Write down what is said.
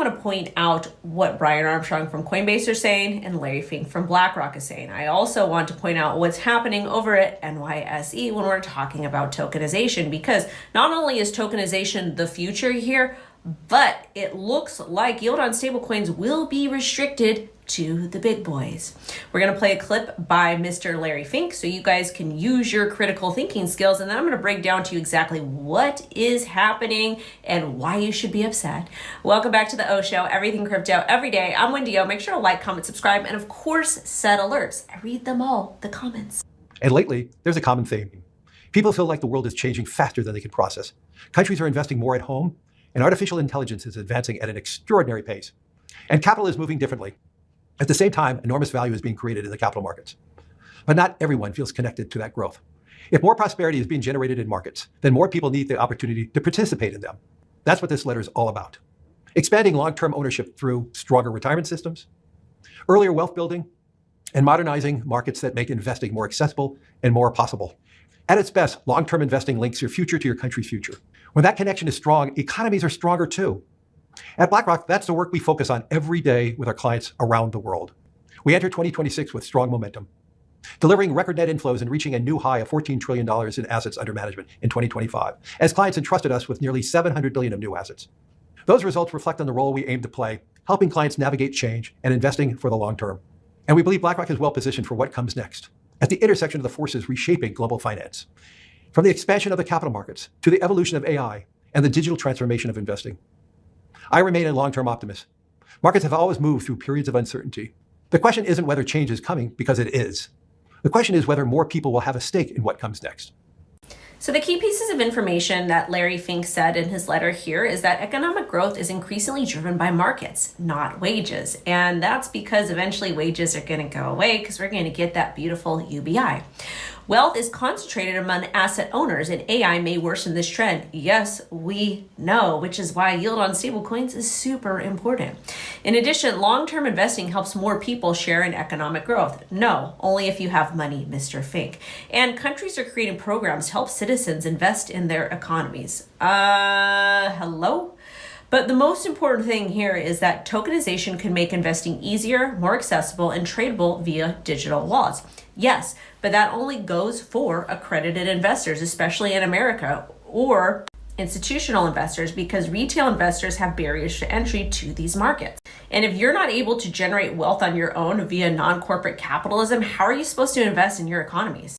want to point out what Brian Armstrong from Coinbase are saying and Larry Fink from BlackRock is saying. I also want to point out what's happening over at NYSE when we're talking about tokenization, because not only is tokenization the future here, but it looks like yield on stablecoins will be restricted to the big boys. We're going to play a clip by Mr. Larry Fink so you guys can use your critical thinking skills, and then I'm going to break down to you exactly what is happening and why you should be upset. Welcome back to the O Show, everything crypto every day. I'm Wendy O. Make sure to like, comment, subscribe, and of course, set alerts. I read them all, the comments. And lately, there's a common theme. People feel like the world is changing faster than they can process. Countries are investing more at home, and artificial intelligence is advancing at an extraordinary pace. And capital is moving differently. At the same time, enormous value is being created in the capital markets. But not everyone feels connected to that growth. If more prosperity is being generated in markets, then more people need the opportunity to participate in them. That's what this letter is all about. Expanding long-term ownership through stronger retirement systems, earlier wealth building, and modernizing markets that make investing more accessible and more possible. At its best, long-term investing links your future to your country's future. When that connection is strong, economies are stronger too. At BlackRock, that's the work we focus on every day with our clients around the world. We enter 2026 with strong momentum, delivering record net inflows and reaching a new high of $14 trillion in assets under management in 2025, as clients entrusted us with nearly $700 billion of new assets. Those results reflect on the role we aim to play, helping clients navigate change and investing for the long term. And we believe BlackRock is well positioned for what comes next, at the intersection of the forces reshaping global finance, from the expansion of the capital markets to the evolution of AI and the digital transformation of investing. I remain a long-term optimist. Markets have always moved through periods of uncertainty. The question isn't whether change is coming, because it is. The question is whether more people will have a stake in what comes next. So the key pieces of information that Larry Fink said in his letter here is that economic growth is increasingly driven by markets, not wages. And that's because eventually wages are going to go away because we're going to get that beautiful UBI. Wealth is concentrated among asset owners, and AI may worsen this trend. Yes, we know, which is why yield on stablecoins is super important. In addition, long-term investing helps more people share in economic growth. No, only if you have money, Mr. Fink. And countries are creating programs to help citizens invest in their economies. Hello? But the most important thing here is that tokenization can make investing easier, more accessible, and tradable via digital wallets. Yes, but that only goes for accredited investors, especially in America, or institutional investors, because retail investors have barriers to entry to these markets. And if you're not able to generate wealth on your own via non-corporate capitalism, how are you supposed to invest in your economies?